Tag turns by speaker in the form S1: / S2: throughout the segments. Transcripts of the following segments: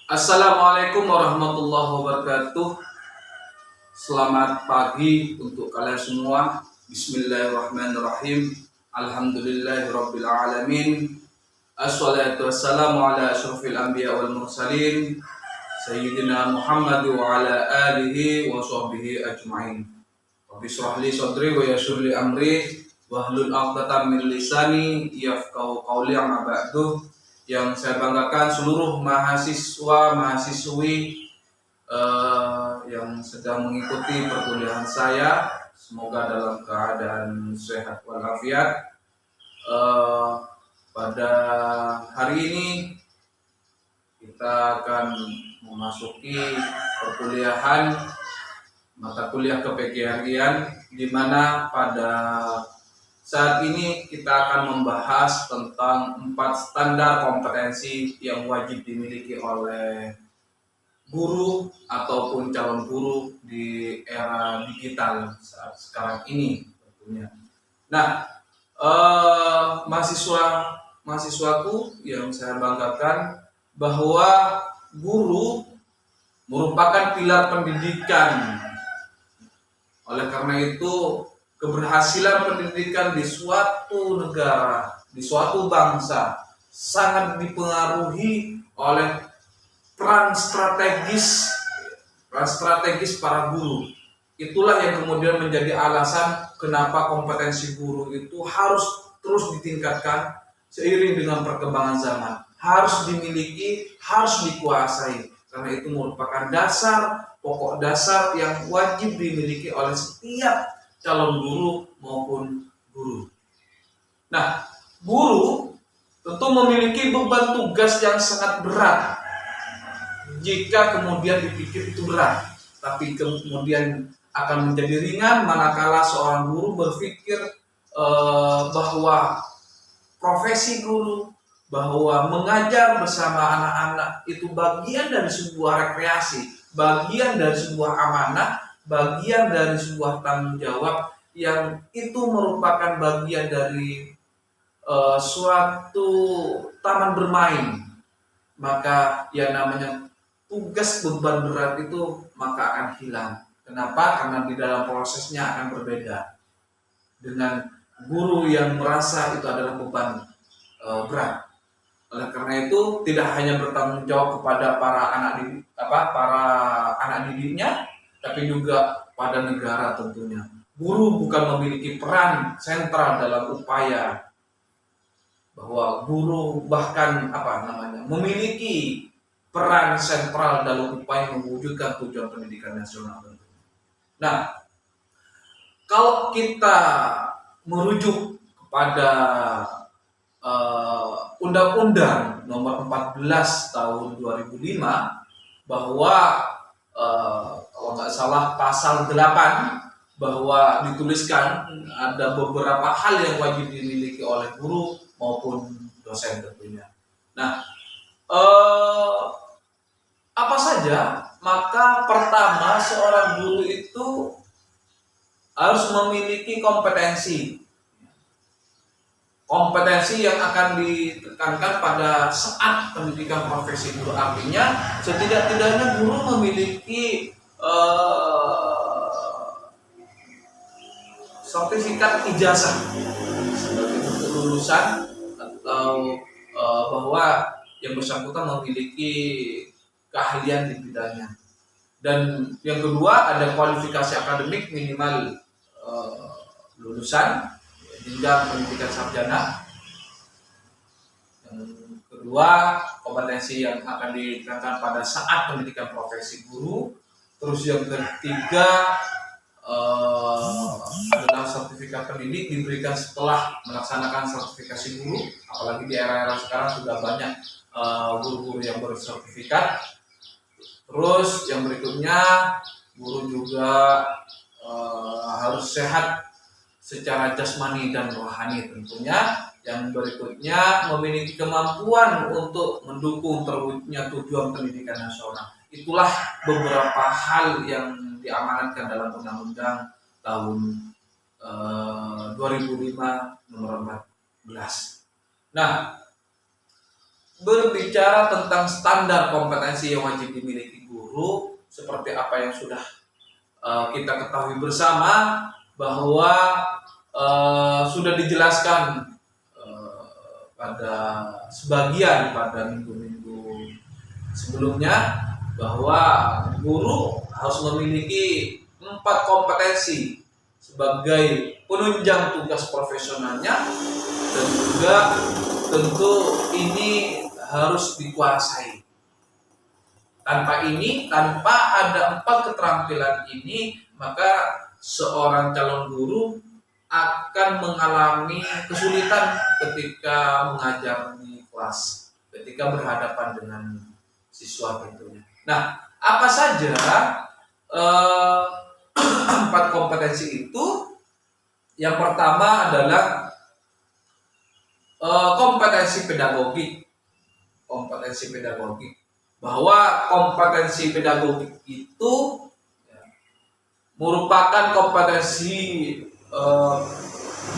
S1: Assalamualaikum warahmatullahi wabarakatuh. Selamat pagi untuk kalian semua. Bismillahirrahmanirrahim. Alhamdulillahirabbil alamin. Assalatu wassalamu ala asyrofil anbiya wal mursalin Sayyidina Muhammad wa ala alihi wa sahbihi ajma'in. Rabbi shrah li sadri wa yassir li amri wahlul 'uqdatam min lisani yafqahu qawli. Amma ba'du. Yang saya banggakan seluruh mahasiswa-mahasiswi yang sedang mengikuti perkuliahan saya, semoga dalam keadaan sehat walafiat. Pada hari ini kita akan memasuki perkuliahan mata kuliah KPGRI-an, di mana pada saat ini kita akan membahas tentang 4 standar kompetensi yang wajib dimiliki oleh guru ataupun calon guru di era digital saat sekarang ini tentunya. Nah, mahasiswaku yang saya banggakan bahwa guru merupakan pilar pendidikan. Oleh karena itu, keberhasilan pendidikan di suatu negara, di suatu bangsa sangat dipengaruhi oleh peran strategis para guru. Itulah yang kemudian menjadi alasan kenapa kompetensi guru itu harus terus ditingkatkan seiring dengan perkembangan zaman. Harus dimiliki, harus dikuasai, karena itu merupakan pokok dasar yang wajib dimiliki oleh setiap calon guru maupun guru. Nah, guru tentu memiliki beban tugas yang sangat berat. Jika kemudian dipikir itu berat, tapi kemudian akan menjadi ringan manakala seorang guru berpikir bahwa profesi guru, bahwa mengajar bersama anak-anak itu bagian dari sebuah rekreasi, bagian dari sebuah amanah, bagian dari sebuah tanggung jawab yang itu merupakan bagian dari suatu taman bermain. Maka yang namanya tugas beban berat itu maka akan hilang. Kenapa? Karena di dalam prosesnya akan berbeda dengan guru yang merasa itu adalah beban berat. Oleh karena itu tidak hanya bertanggung jawab kepada para anak didiknya, tapi juga pada negara tentunya. Guru bukan memiliki peran sentral dalam upaya, bahwa guru bahkan memiliki peran sentral dalam upaya mewujudkan tujuan pendidikan nasional. Nah, kalau kita merujuk kepada Undang-Undang Nomor 14 Tahun 2005, bahwa kalau nggak salah pasal 8, bahwa dituliskan ada beberapa hal yang wajib dimiliki oleh guru maupun dosen tentunya. Nah, apa saja? Maka pertama, seorang guru itu harus memiliki kompetensi yang akan ditekankan pada saat pendidikan profesi guru. Artinya setidak-tidaknya guru memiliki sertifikat ijazah sebagai bentuk lulusan, atau bahwa yang bersangkutan memiliki keahlian di bidangnya. Dan yang kedua, ada kualifikasi akademik minimal lulusan hingga pendidikan sarjana. Yang kedua, kompetensi yang akan ditekankan pada saat pendidikan profesi guru. Terus yang ketiga adalah sertifikat pendidik diberikan setelah melaksanakan sertifikasi guru. Apalagi di era-era sekarang sudah banyak guru-guru yang bersertifikat. Terus yang berikutnya, guru juga harus sehat secara jasmani dan rohani tentunya. Yang berikutnya, memiliki kemampuan untuk mendukung terwujudnya tujuan pendidikan nasional. Itulah beberapa hal yang diamanatkan dalam Undang-Undang tahun 2005 nomor 14. Nah, berbicara tentang standar kompetensi yang wajib dimiliki guru, seperti apa yang sudah kita ketahui bersama, bahwa sudah dijelaskan pada sebagian pada minggu-minggu sebelumnya, bahwa guru harus memiliki 4 kompetensi sebagai penunjang tugas profesionalnya, dan juga tentu ini harus dikuasai. Tanpa ada 4 keterampilan ini, maka seorang calon guru akan mengalami kesulitan ketika mengajar di kelas, ketika berhadapan dengan siswa tentunya. Nah, apa saja 4 kompetensi itu? Yang pertama adalah kompetensi pedagogik. Kompetensi pedagogik, bahwa kompetensi pedagogik itu merupakan kompetensi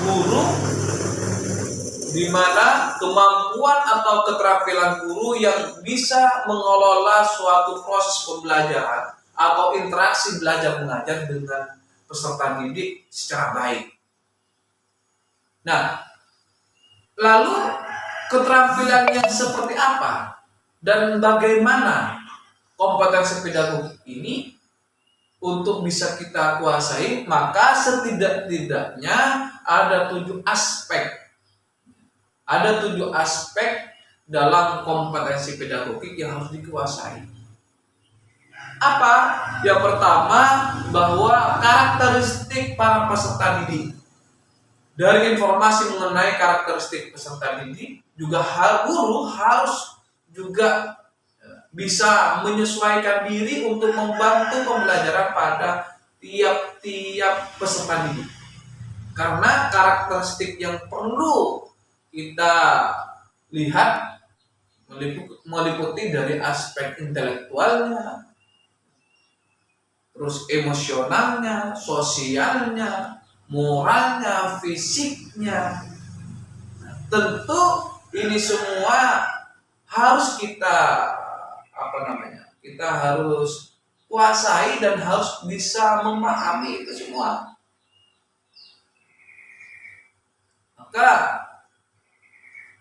S1: guru, di mana kemampuan atau keterampilan guru yang bisa mengelola suatu proses pembelajaran atau interaksi belajar mengajar dengan peserta didik secara baik. Nah, lalu keterampilan yang seperti apa dan bagaimana kompetensi pedagogik ini untuk bisa kita kuasai? Maka setidak-tidaknya ada 7 aspek. Ada 7 aspek dalam kompetensi pedagogik yang harus dikuasai. Apa? Yang pertama, bahwa karakteristik para peserta didik. Dari informasi mengenai karakteristik peserta didik, juga guru harus juga bisa menyesuaikan diri untuk membantu pembelajaran pada tiap-tiap peserta didik. Karena karakteristik yang perlu kita lihat meliputi dari aspek intelektualnya, terus emosionalnya, sosialnya, moralnya, fisiknya. Tentu ini semua harus kita kita harus kuasai dan harus bisa memahami itu semua. Maka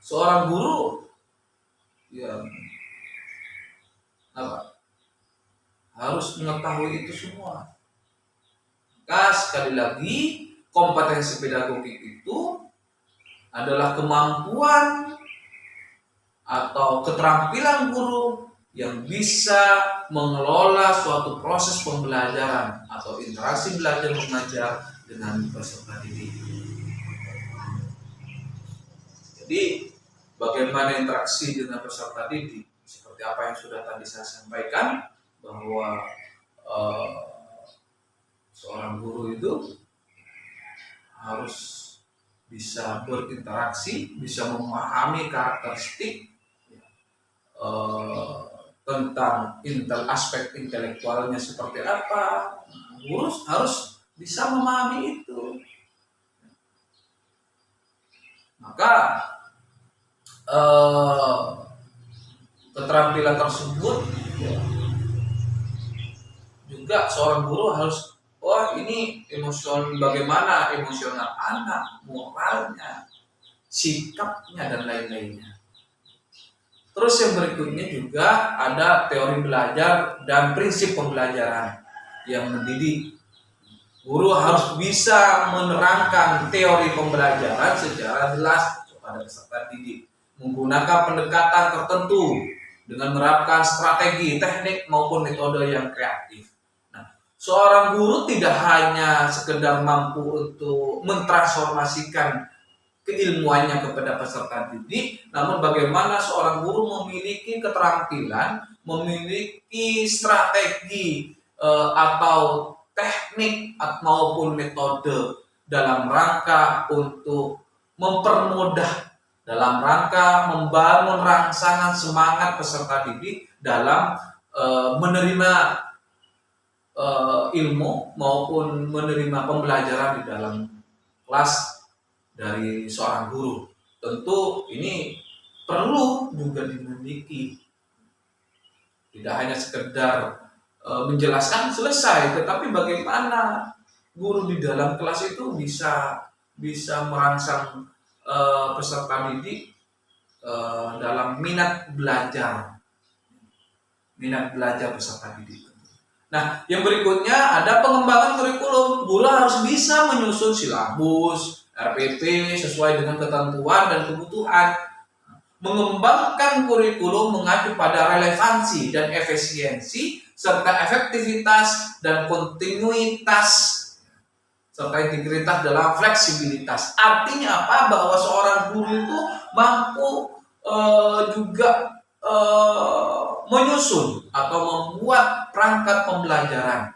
S1: seorang guru harus mengetahui itu semua. Maka sekali lagi, kompetensi pedagogik itu adalah kemampuan atau keterampilan guru yang bisa mengelola suatu proses pembelajaran atau interaksi belajar mengajar dengan peserta didik. Jadi, bagaimana interaksi dengan peserta didik? Seperti apa yang sudah tadi saya sampaikan, bahwa seorang guru itu harus bisa berinteraksi, bisa memahami karakteristik tentang aspek intelektualnya seperti apa. Guru harus bisa memahami itu. Maka keterampilan tersebut juga seorang guru harus, ini bagaimana emosional anak, moralnya, sikapnya, dan lain-lainnya. Terus yang berikutnya juga ada teori belajar dan prinsip pembelajaran yang mendidik. Guru harus bisa menerangkan teori pembelajaran secara jelas kepada peserta didik, menggunakan pendekatan tertentu dengan menerapkan strategi, teknik maupun metode yang kreatif. Nah, seorang guru tidak hanya sekedar mampu untuk mentransformasikan keilmuannya kepada peserta didik, namun bagaimana seorang guru memiliki keterampilan, memiliki strategi atau teknik maupun metode dalam rangka untuk mempermudah, dalam rangka membangun rangsangan semangat peserta didik dalam menerima ilmu maupun menerima pembelajaran di dalam kelas dari seorang guru. Tentu ini perlu juga dimiliki. Tidak hanya sekedar menjelaskan selesai, tetapi bagaimana guru di dalam kelas itu bisa merangsang peserta didik dalam minat belajar peserta didik. Nah, yang berikutnya ada pengembangan kurikulum. Guru harus bisa menyusun silabus, RPP sesuai dengan ketentuan dan kebutuhan. Mengembangkan kurikulum mengacu pada relevansi dan efisiensi serta efektivitas dan kontinuitas serta integritas dalam fleksibilitas. Artinya apa? Bahwa seorang guru itu mampu juga menyusun atau membuat perangkat pembelajaran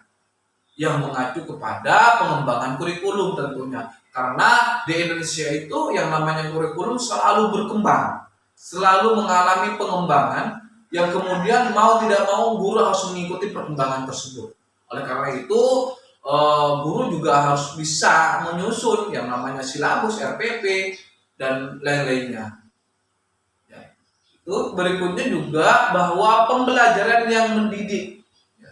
S1: yang mengacu kepada pengembangan kurikulum tentunya. Karena di Indonesia itu yang namanya kurikulum selalu berkembang, selalu mengalami pengembangan yang kemudian mau tidak mau guru harus mengikuti perkembangan tersebut. Oleh karena itu guru juga harus bisa menyusun yang namanya silabus, RPP, dan lain-lainnya. Ya. Itu berikutnya juga bahwa pembelajaran yang mendidik. Ya.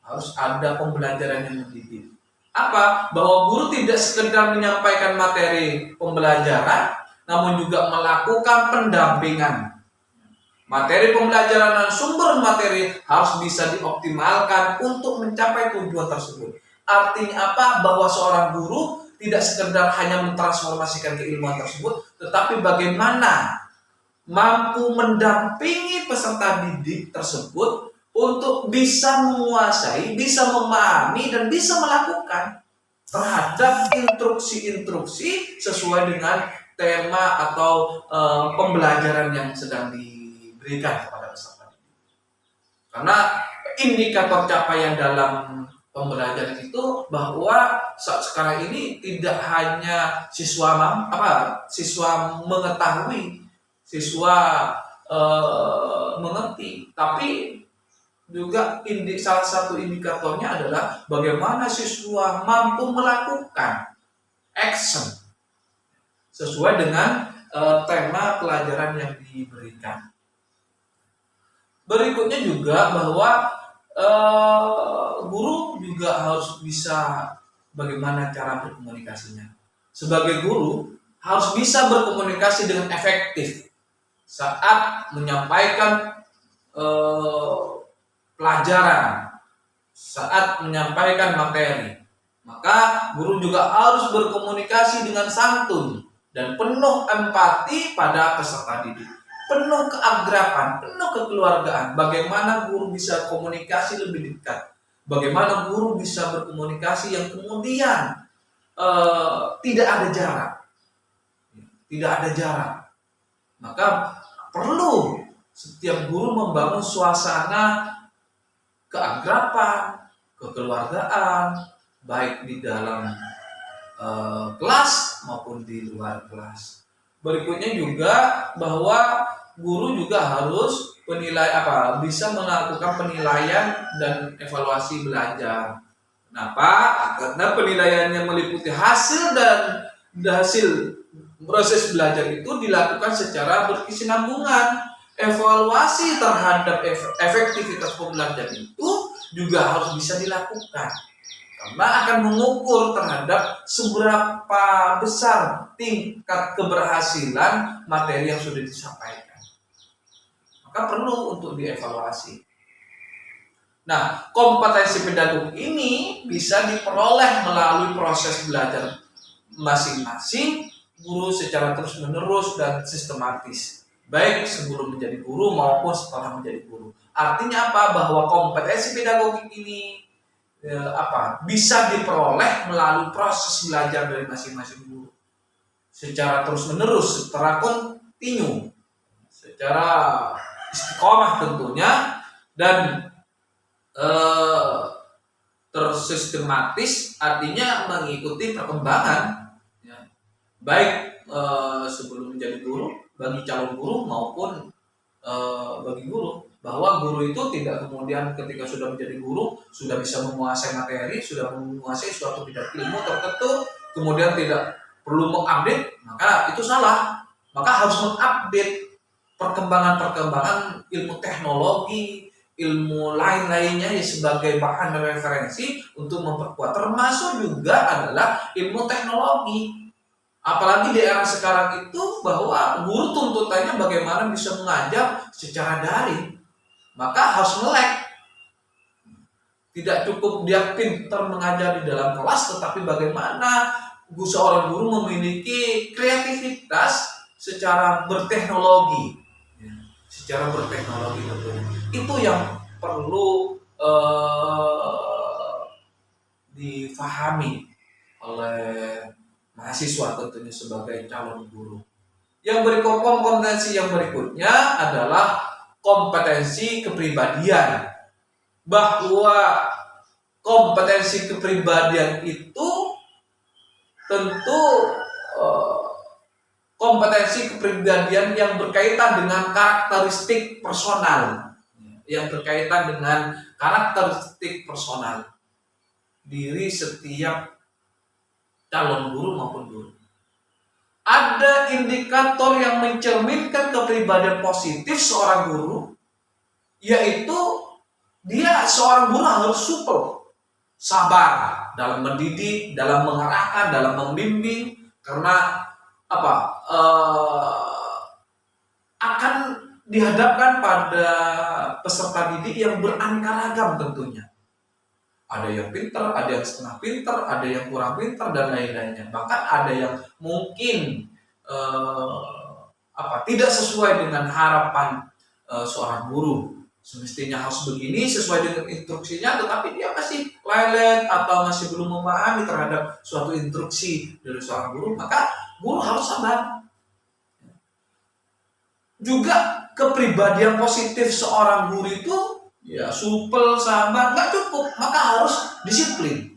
S1: Harus ada pembelajaran yang mendidik. Apa? Bahwa guru tidak sekedar menyampaikan materi pembelajaran, namun juga melakukan pendampingan. Materi pembelajaran dan sumber materi harus bisa dioptimalkan untuk mencapai tujuan tersebut. Artinya apa? Bahwa seorang guru tidak sekedar hanya mentransformasikan keilmuan tersebut, tetapi bagaimana mampu mendampingi peserta didik tersebut untuk bisa menguasai, bisa memahami, dan bisa melakukan terhadap instruksi-instruksi sesuai dengan tema atau pembelajaran yang sedang diberikan kepada peserta didik. Karena indikator capaian dalam pembelajaran itu bahwa saat sekarang ini tidak hanya siswa mengetahui, siswa mengerti, tapi juga salah satu indikatornya adalah bagaimana siswa mampu melakukan action sesuai dengan tema pelajaran yang diberikan. Berikutnya juga bahwa guru juga harus bisa bagaimana cara berkomunikasinya. Sebagai guru harus bisa berkomunikasi dengan efektif saat menyampaikan pelajaran, saat menyampaikan materi. Maka guru juga harus berkomunikasi dengan santun dan penuh empati pada peserta didik, penuh keakraban, penuh kekeluargaan. Bagaimana guru bisa komunikasi lebih dekat, bagaimana guru bisa berkomunikasi yang kemudian tidak ada jarak. Maka perlu setiap guru membangun suasana keakraban, kekeluargaan, baik di dalam kelas maupun di luar kelas. Berikutnya juga bahwa guru juga harus bisa melakukan penilaian dan evaluasi belajar. Kenapa? Karena penilaiannya meliputi hasil proses belajar itu dilakukan secara berkesinambungan. Evaluasi terhadap efektivitas pembelajaran itu juga harus bisa dilakukan, karena akan mengukur terhadap seberapa besar tingkat keberhasilan materi yang sudah disampaikan. Maka perlu untuk dievaluasi. Nah, kompetensi pedagog ini bisa diperoleh melalui proses belajar masing-masing guru secara terus-menerus dan sistematis, baik sebelum menjadi guru maupun setelah menjadi guru. Artinya apa? Bahwa kompetensi pedagogik ini bisa diperoleh melalui proses belajar dari masing-masing guru secara terus-menerus, secara kontinu, secara istiqomah tentunya, dan tersistematis, artinya mengikuti perkembangan ya, baik sebelum menjadi guru, bagi calon guru maupun bagi guru. Bahwa guru itu tidak kemudian ketika sudah menjadi guru sudah bisa menguasai materi, sudah menguasai suatu bidang ilmu tertentu, kemudian tidak perlu mengupdate, maka itu salah. Maka harus mengupdate perkembangan-perkembangan ilmu teknologi, ilmu lain-lainnya ya sebagai bahan referensi untuk memperkuat. Termasuk juga adalah ilmu teknologi. Apalagi di era sekarang itu bahwa guru tuntutannya bagaimana bisa mengajar secara daring. Maka harus melek. Tidak cukup dia pintar mengajar di dalam kelas, tetapi bagaimana seorang guru memiliki kreativitas secara berteknologi. Secara berteknologi tentunya. Itu yang perlu difahami oleh mahasiswa tentunya sebagai calon guru. Yang kompetensi yang berikutnya adalah kompetensi kepribadian. Bahwa kompetensi kepribadian itu tentu kompetensi kepribadian yang berkaitan dengan karakteristik personal, diri setiap calon guru maupun guru. Ada indikator yang mencerminkan kepribadian positif seorang guru, yaitu dia seorang guru harus supel, sabar dalam mendidik, dalam mengarahkan, dalam membimbing, karena akan dihadapkan pada peserta didik yang beraneka ragam tentunya. Ada yang pintar, ada yang setengah pintar, ada yang kurang pintar dan lain-lainnya. Bahkan ada yang mungkin tidak sesuai dengan harapan seorang guru. Semestinya harus begini sesuai dengan instruksinya, tetapi dia masih lelet atau masih belum memahami terhadap suatu instruksi dari seorang guru, maka guru harus sabar. Juga kepribadian positif seorang guru itu ya supel, sabar, nggak cukup, maka harus disiplin.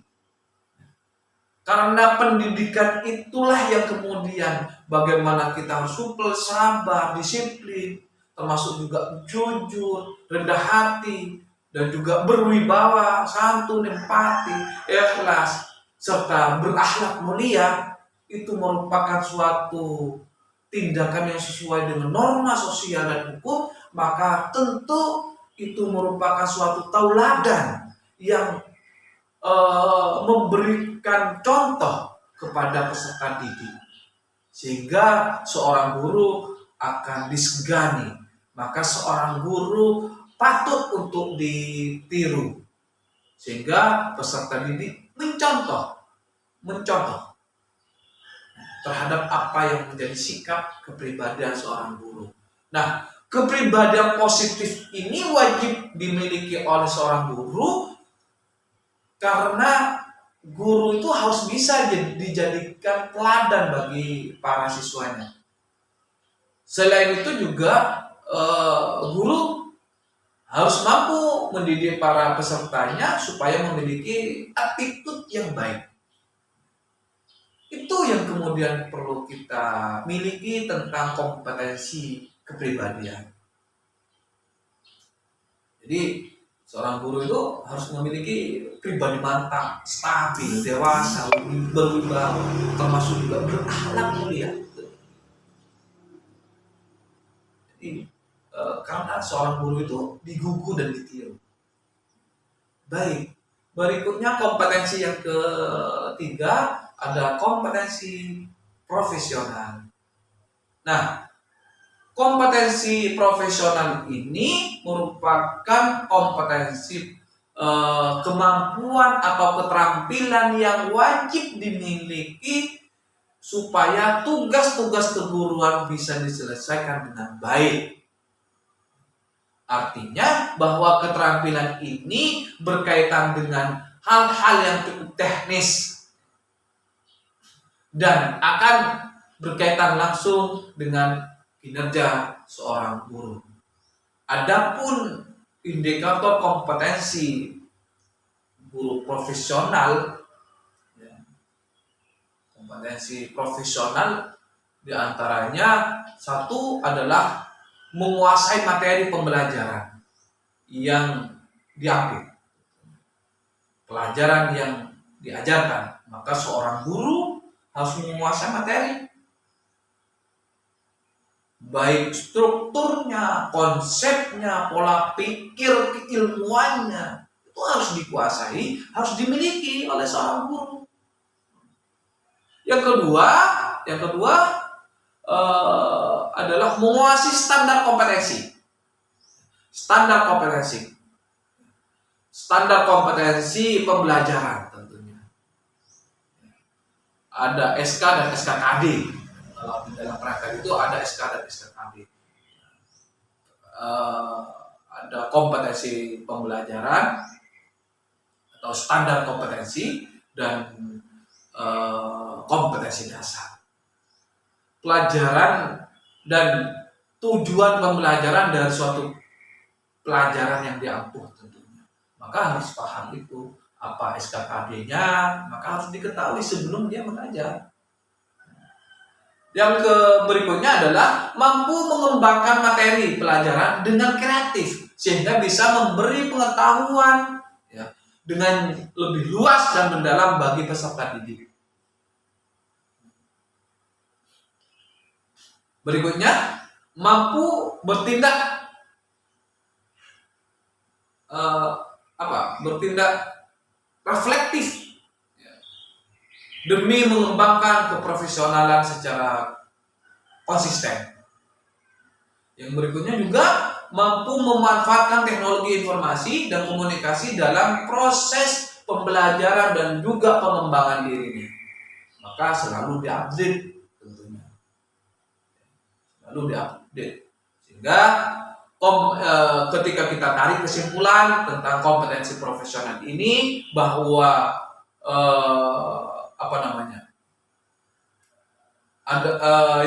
S1: Karena pendidikan itulah yang kemudian bagaimana kita harus supel, sabar, disiplin, termasuk juga jujur, rendah hati, dan juga berwibawa, santun, empati, ikhlas, serta berakhlak mulia. Itu merupakan suatu tindakan yang sesuai dengan norma sosial dan hukum, maka tentu itu merupakan suatu tauladan yang memberikan contoh kepada peserta didik, sehingga seorang guru akan disegani. Maka seorang guru patut untuk ditiru, sehingga peserta didik mencontoh terhadap apa yang menjadi sikap kepribadian seorang guru. Nah, kepribadian positif ini wajib dimiliki oleh seorang guru, karena guru itu harus bisa dijadikan teladan bagi para siswanya. Selain itu juga guru harus mampu mendidik para pesertanya supaya memiliki attitude yang baik. Itu yang kemudian perlu kita miliki tentang kompetensi kepribadian. Jadi seorang guru itu harus memiliki pribadi mantap, stabil, dewasa, berwibawa, termasuk juga berakhlak mulia. Jadi karena seorang guru itu digugu dan ditiru. Baik, berikutnya kompetensi yang ketiga ada kompetensi profesional. Nah, kompetensi profesional ini merupakan kompetensi kemampuan atau keterampilan yang wajib dimiliki supaya tugas-tugas keguruan bisa diselesaikan dengan baik. Artinya bahwa keterampilan ini berkaitan dengan hal-hal yang cukup teknis dan akan berkaitan langsung dengan kinerja seorang guru. Adapun indikator kompetensi guru profesional, kompetensi profesional diantaranya satu adalah menguasai materi pembelajaran yang diambil, pelajaran yang diajarkan. Maka seorang guru harus menguasai materi. baik strukturnya, konsepnya, pola pikir, keilmuannya, itu harus dikuasai, harus dimiliki oleh seorang guru. Yang kedua adalah menguasai standar kompetensi. Standar kompetensi pembelajaran tentunya. Ada SK dan SKKD. Dalam perangkat itu ada SK dan SKKD. Ada kompetensi pembelajaran atau standar kompetensi dan kompetensi dasar. Pelajaran dan tujuan pembelajaran dari suatu pelajaran yang diampuh tentunya. Maka harus paham itu apa SKKD-nya, maka harus diketahui sebelum dia mengajar. Yang berikutnya adalah mampu mengembangkan materi pelajaran dengan kreatif sehingga bisa memberi pengetahuan ya, dengan lebih luas dan mendalam bagi peserta didik. Berikutnya, mampu bertindak reflektif ya, demi mengembangkan keprofesionalan secara konsisten. Yang berikutnya juga mampu memanfaatkan teknologi informasi dan komunikasi dalam proses pembelajaran dan juga pengembangan dirinya. Maka selalu diupdate tentunya. Sehingga ketika kita tarik kesimpulan tentang kompetensi profesional ini bahwa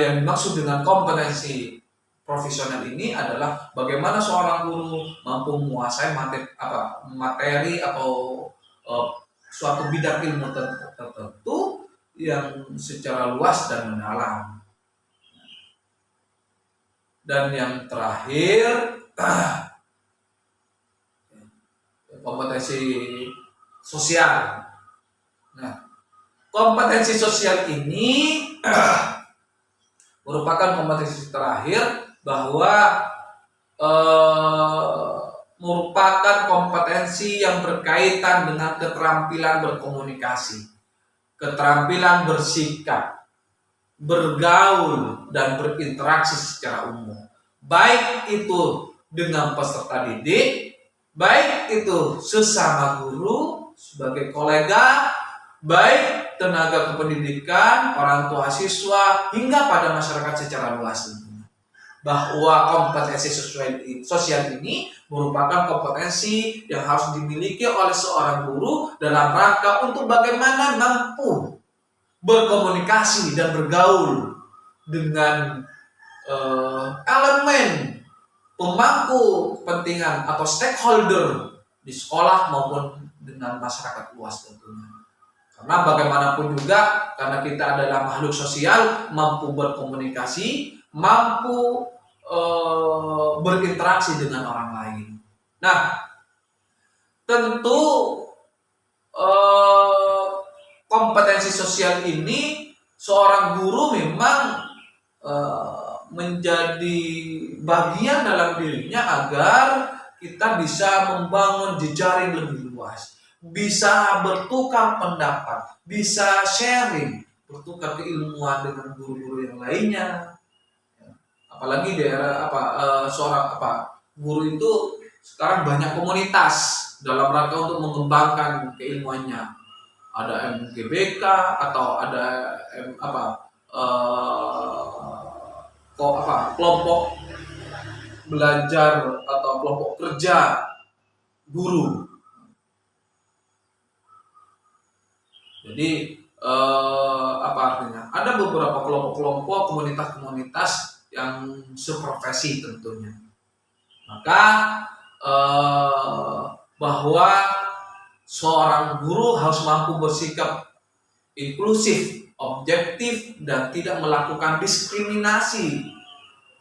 S1: yang dimaksud dengan kompetensi profesional ini adalah bagaimana seorang guru mampu menguasai materi atau suatu bidang ilmu tertentu yang secara luas dan mendalam. Dan yang terakhir, kompetensi sosial. Nah, kompetensi sosial ini merupakan kompetensi terakhir bahwa merupakan kompetensi yang berkaitan dengan keterampilan berkomunikasi, keterampilan bersikap, bergaul dan berinteraksi secara umum, baik itu dengan peserta didik, baik itu sesama guru, sebagai kolega, baik tenaga kependidikan, orang tua siswa, hingga pada masyarakat secara luas. Bahwa kompetensi sosial ini merupakan kompetensi yang harus dimiliki oleh seorang guru dalam rangka untuk bagaimana mampu berkomunikasi dan bergaul dengan elemen pemangku kepentingan atau stakeholder di sekolah maupun dengan masyarakat luas tentunya. Karena bagaimanapun juga, karena kita adalah makhluk sosial, mampu berkomunikasi, mampu berinteraksi dengan orang lain. Nah, tentu kompetensi sosial ini seorang guru memang menjadi bagian dalam dirinya agar kita bisa membangun jejaring lebih luas, bisa bertukar pendapat, bisa sharing, bertukar keilmuan dengan guru-guru yang lainnya. Apalagi daerah seorang guru itu sekarang banyak komunitas dalam rangka untuk mengembangkan keilmuannya. Ada MGBK atau ada kelompok belajar atau kelompok kerja guru. Jadi artinya? Ada beberapa kelompok-kelompok, komunitas-komunitas yang seprofesi tentunya. Maka bahwa seorang guru harus mampu bersikap inklusif, objektif, dan tidak melakukan diskriminasi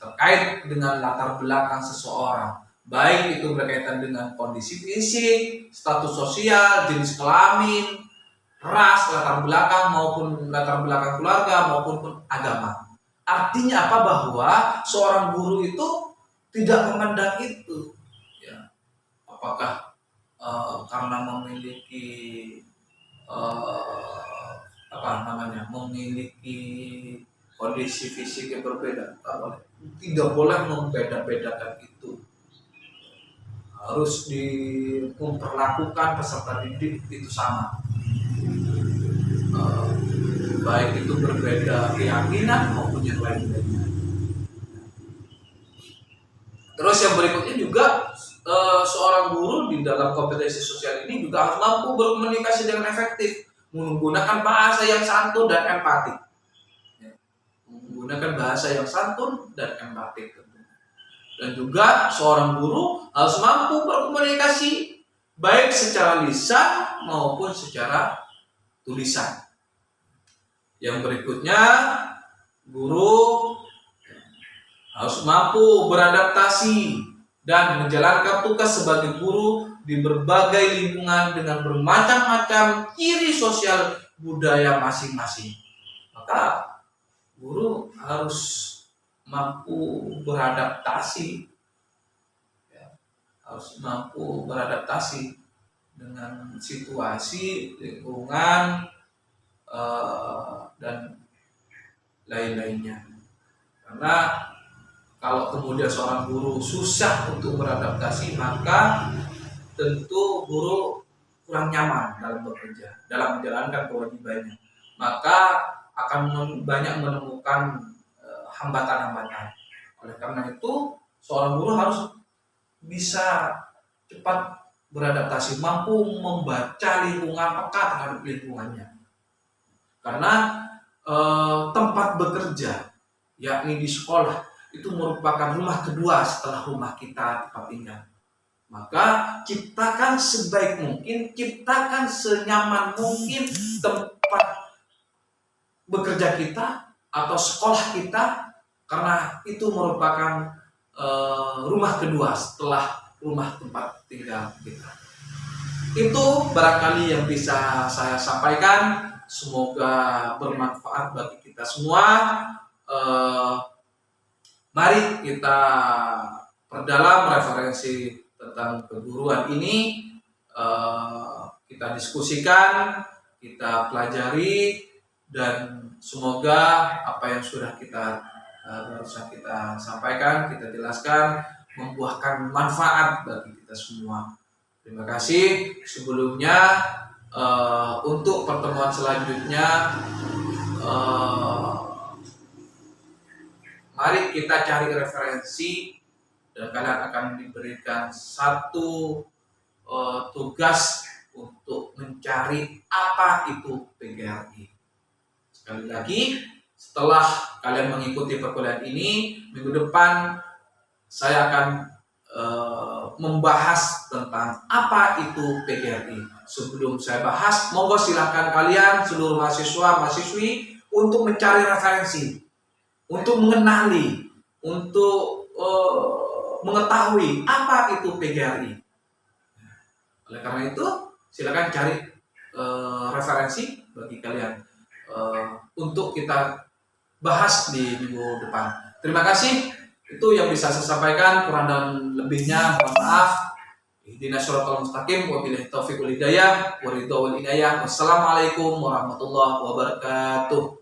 S1: terkait dengan latar belakang seseorang, baik itu berkaitan dengan kondisi fisik, status sosial, jenis kelamin, ras, latar belakang maupun latar belakang keluarga maupun agama. Artinya apa? Bahwa seorang guru itu tidak memandang itu, ya, apakah karena memiliki memiliki kondisi fisik yang berbeda. Tidak boleh membeda-bedakan itu. Harus memperlakukan peserta didik itu sama. Baik itu berbeda keyakinan maupun yang lain-lainnya. Terus yang berikutnya juga seorang guru di dalam kompetensi sosial ini juga harus mampu berkomunikasi dengan efektif, menggunakan bahasa yang santun dan empatik. Menggunakan bahasa yang santun dan empatik. Dan juga seorang guru harus mampu berkomunikasi baik secara lisan maupun secara tulisan. Yang berikutnya, guru harus mampu beradaptasi dan menjalankan tugas sebagai guru di berbagai lingkungan dengan bermacam-macam ciri sosial budaya masing-masing. Maka guru harus mampu beradaptasi, harus mampu beradaptasi dengan situasi, lingkungan, dan lain-lainnya. Karena kalau kemudian seorang guru susah untuk beradaptasi, maka tentu guru kurang nyaman dalam bekerja, dalam menjalankan kewajibannya. Maka akan banyak menemukan hambatan-hambatan. Oleh karena itu, seorang guru harus bisa cepat beradaptasi, mampu membaca lingkungan, peka terhadap lingkungannya. Karena tempat bekerja, yakni di sekolah, itu merupakan rumah kedua setelah rumah kita tempat tinggal. Maka ciptakan sebaik mungkin, ciptakan senyaman mungkin tempat bekerja kita atau sekolah kita, karena itu merupakan rumah kedua setelah rumah tempat tinggal kita. Itu barangkali yang bisa saya sampaikan. Semoga bermanfaat bagi kita semua. Mari kita perdalam referensi tentang keguruan ini. Kita diskusikan, kita pelajari, dan semoga apa yang sudah kita barusan kita sampaikan, kita jelaskan, membuahkan manfaat bagi kita semua. Terima kasih. Sebelumnya, untuk pertemuan selanjutnya, mari kita cari referensi, dan kalian akan diberikan satu tugas untuk mencari apa itu PGRI. Sekali lagi, setelah kalian mengikuti perkuliahan ini, minggu depan saya akan membahas tentang apa itu PGRI. Sebelum saya bahas, monggo silakan kalian seluruh mahasiswa-mahasiswi untuk mencari referensi, untuk mengenali, untuk mengetahui apa itu PGRI. Oleh karena itu, silakan cari referensi bagi kalian untuk kita bahas di minggu depan. Terima kasih. Itu yang bisa saya sampaikan. Kurang dan lebihnya mohon maaf. Ihdinas shiratal mustaqim, wabillahi taufiq wal hidayah, waridho wal inayah. Wassalamualaikum warahmatullahi wabarakatuh.